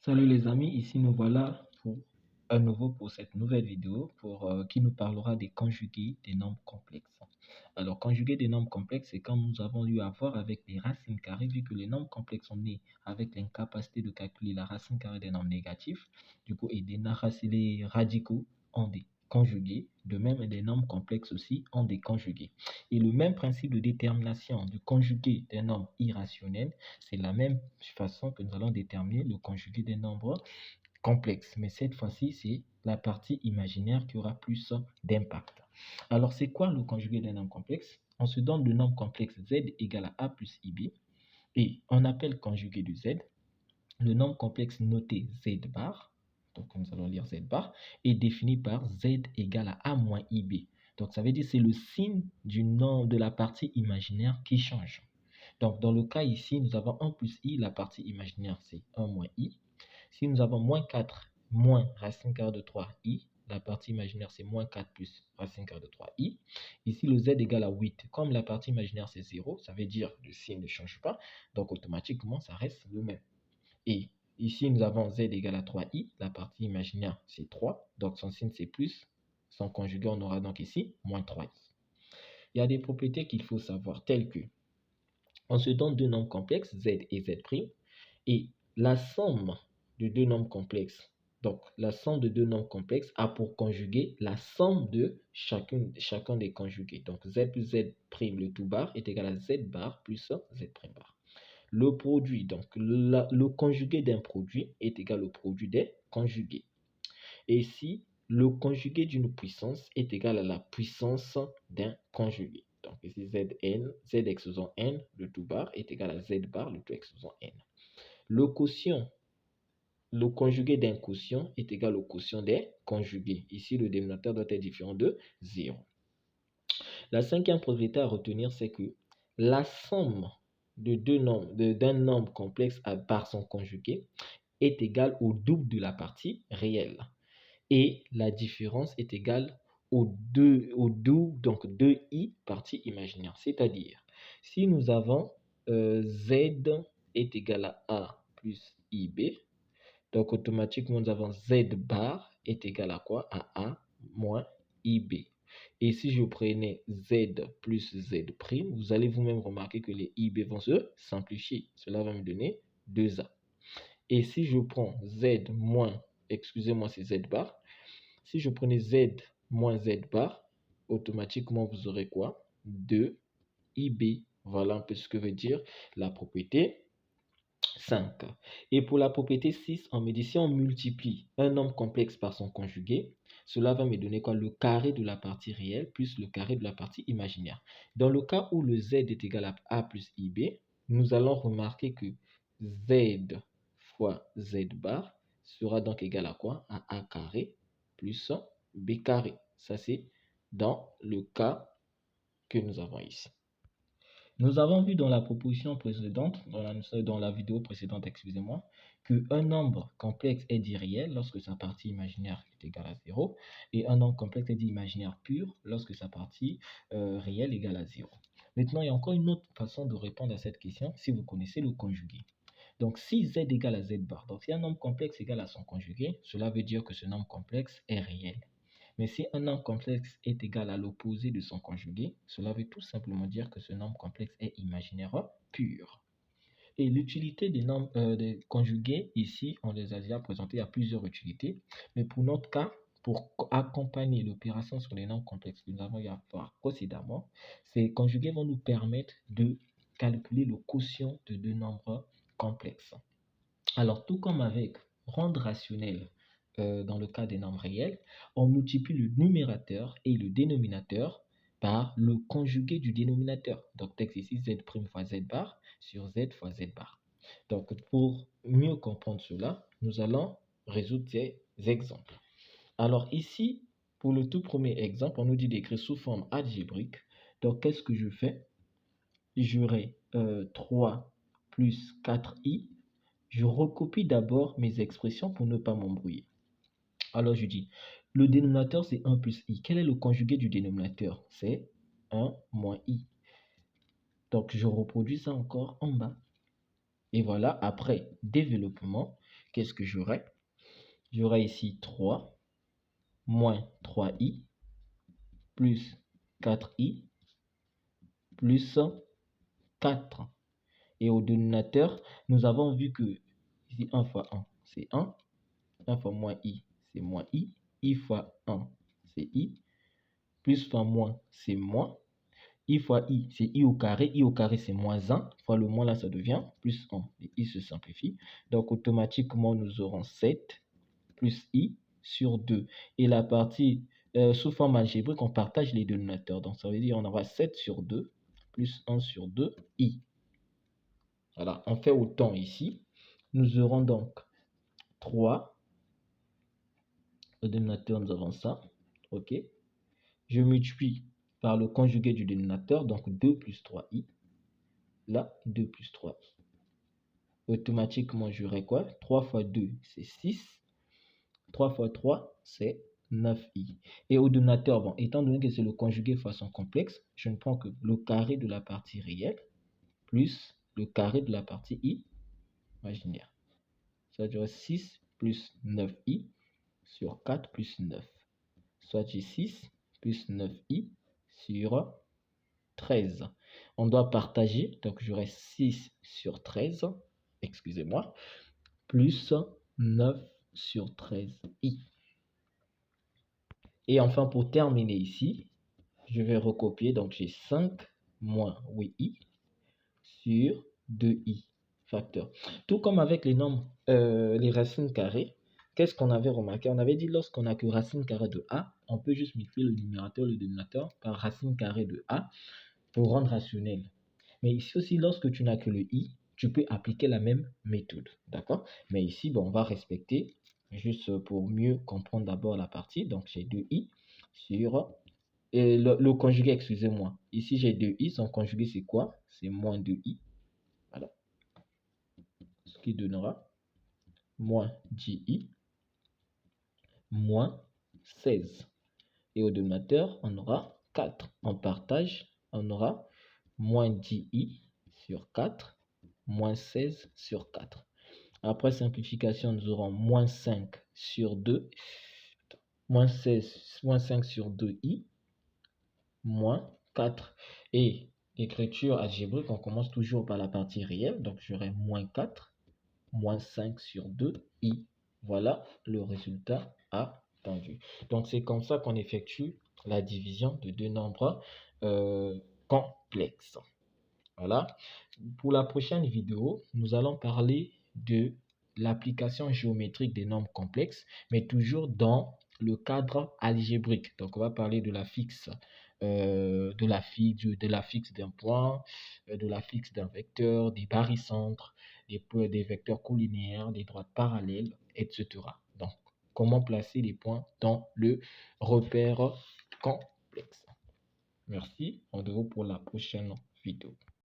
Salut les amis, ici nous voilà à nouveau pour cette nouvelle vidéo qui nous parlera des conjugués des nombres complexes. Alors, conjugués des nombres complexes, c'est quand nous avons eu à voir avec les racines carrées, vu que les nombres complexes sont nés avec l'incapacité de calculer la racine carrée des nombres négatifs, du coup, et les radicaux ont des conjugués, de même les nombres complexes aussi ont des conjugués. Et le même principe de détermination du conjugué des nombres irrationnels, c'est la même façon que nous allons déterminer le conjugué des nombres complexes. Mais cette fois-ci, c'est la partie imaginaire qui aura plus d'impact. Alors, c'est quoi le conjugué d'un nombre complexe? On se donne le nombre complexe z égale à plus ib et on appelle conjugué de z le nombre complexe noté z bar. Donc, nous allons lire z bar est défini par z égale à a moins ib. Donc, ça veut dire que c'est le signe du nom de la partie imaginaire qui change. Donc, dans le cas ici, nous avons 1 plus i, la partie imaginaire, c'est 1 moins i. Si nous avons moins 4 moins racine carrée de 3i, la partie imaginaire, c'est moins 4 plus racine carrée de 3i. Ici, le z égale à 8. Comme la partie imaginaire, c'est 0, ça veut dire que le signe ne change pas. Donc, automatiquement, ça reste le même. Et ici, nous avons z égale à 3i. La partie imaginaire, c'est 3. Donc, son signe, c'est plus. Son conjugué, on aura donc ici moins 3i. Il y a des propriétés qu'il faut savoir, telles que on se donne deux nombres complexes, z et z', et la somme de deux nombres complexes, donc la somme de deux nombres complexes a pour conjugué la somme de chacun des conjugués. Donc z plus z' le tout bar est égal à z bar plus z' bar. Le produit, donc le conjugué d'un produit est égal au produit des conjugués. Et ici, le conjugué d'une puissance est égal à la puissance d'un conjugué. Donc ici, Zn, Z exposant n, le tout bar, est égal à Z bar, le tout exposant n. Le quotient, le conjugué d'un quotient est égal au quotient des conjugués. Ici, le dénominateur doit être différent de 0. La cinquième propriété à retenir, c'est que la somme de d'un nombre complexe par son conjugué est égale au double de la partie réelle. Et la différence est égale au double, donc 2i partie imaginaire. C'est-à-dire, si nous avons z est égal à a plus ib, donc automatiquement nous avons z bar est égal à quoi? À a moins ib. Et si je prenais z plus z', vous allez vous-même remarquer que les ib vont se simplifier. Cela va me donner 2a. Et si je prends z moins, excusez-moi, c'est z bar, si je prenais z moins z bar, automatiquement, vous aurez quoi? 2ib. Voilà un peu ce que veut dire la propriété 5. Et pour la propriété 6, on me dit si on multiplie un nombre complexe par son conjugué, cela va me donner quoi? Le carré de la partie réelle plus le carré de la partie imaginaire. Dans le cas où le z est égal à a plus ib, nous allons remarquer que z fois z bar sera donc égal à quoi? À a carré plus b carré. Ça, c'est dans le cas que nous avons ici. Nous avons vu dans la proposition précédente, dans la vidéo précédente, excusez-moi, qu'un nombre complexe est dit réel lorsque sa partie imaginaire est égale à 0 et un nombre complexe est dit imaginaire pur lorsque sa partie réelle est égale à 0. Maintenant, il y a encore une autre façon de répondre à cette question si vous connaissez le conjugué. Donc, si z égale à z bar, donc si un nombre complexe égale à son conjugué, cela veut dire que ce nombre complexe est réel. Mais si un nombre complexe est égal à l'opposé de son conjugué, cela veut tout simplement dire que ce nombre complexe est imaginaire pur. Et l'utilité des conjugués, ici, on les a déjà présentés à plusieurs utilités. Mais pour notre cas, pour accompagner l'opération sur les nombres complexes que nous avons eu à voir précédemment, ces conjugués vont nous permettre de calculer le quotient de deux nombres complexes. Alors, tout comme avec rendre rationnel dans le cas des nombres réels, on multiplie le numérateur et le dénominateur par le conjugué du dénominateur. Donc, texte ici, z' fois z bar sur z fois z bar. Donc, pour mieux comprendre cela, nous allons résoudre ces exemples. Alors ici, pour le tout premier exemple, on nous dit d'écrire sous forme algébrique. Donc, qu'est-ce que je fais? J'aurai 3 plus 4i. Je recopie d'abord mes expressions pour ne pas m'embrouiller. Alors je dis, le dénominateur c'est 1 plus i. Quel est le conjugué du dénominateur? C'est 1 moins i. Donc je reproduis ça encore en bas. Et voilà, après développement, qu'est-ce que j'aurai? J'aurai ici 3 moins 3i plus 4i plus 4. Et au dénominateur, nous avons vu que ici 1 fois 1, c'est 1. 1 fois moins i, c'est moins i fois 1, c'est i. Plus fois moins, c'est moins. I fois i, c'est i au carré c'est moins 1, fois le moins là, ça devient plus 1, et i se simplifie. Donc automatiquement, nous aurons 7 plus i sur 2. Et la partie, sous forme algébrique, on partage les dénominateurs. Donc ça veut dire on aura 7 sur 2 plus 1 sur 2, i. Voilà, on fait autant ici. Nous aurons donc 3. Au dénominateur, nous avons ça. OK. Je multiplie par le conjugué du dénominateur, donc 2 plus 3i. Là, 2 plus 3i. Automatiquement, j'aurai quoi? 3 fois 2, c'est 6. 3 fois 3, c'est 9i. Et au dénominateur, bon, étant donné que c'est le conjugué façon complexe, je ne prends que le carré de la partie réelle plus le carré de la partie i imaginaire. Ça va 6 plus 9i sur 4 plus 9. Soit j'ai 6 plus 9i sur 13. On doit partager, donc j'aurai 6 sur 13, excusez-moi, plus 9 sur 13i. Et enfin, pour terminer ici, je vais recopier, donc j'ai 5 moins 8i sur 2i facteur. Tout comme avec les nombres, les racines carrées, qu'est-ce qu'on avait remarqué? On avait dit lorsqu'on n'a que racine carrée de a, on peut juste multiplier le numérateur et le dénominateur par racine carrée de a pour rendre rationnel. Mais ici aussi, lorsque tu n'as que le i, tu peux appliquer la même méthode. D'accord? Mais ici, bon, on va respecter, juste pour mieux comprendre d'abord la partie. Donc, j'ai 2i sur... Et le conjugué, excusez-moi. Ici, j'ai 2i. Son conjugué, c'est quoi? C'est moins 2i. Voilà. Ce qui donnera moins 10i moins 16. Et au dénominateur, on aura 4. On partage, on aura moins 10i sur 4, moins 16 sur 4. Après simplification, nous aurons moins 5 sur 2, moins 16, moins 5 sur 2i, moins 4. Et l'écriture algébrique, on commence toujours par la partie réelle, donc j'aurai moins 4, moins 5 sur 2i. Voilà le résultat attendu. Donc c'est comme ça qu'on effectue la division de deux nombres complexes. Voilà. Pour la prochaine vidéo, nous allons parler de l'application géométrique des nombres complexes, mais toujours dans le cadre algébrique. Donc, on va parler de la fixe, de la fixe d'un point, de la fixe d'un vecteur, des barycentres, des vecteurs collinéaires, des droites parallèles, etc. Donc, comment placer les points dans le repère complexe. Merci. Rendez-vous pour la prochaine vidéo.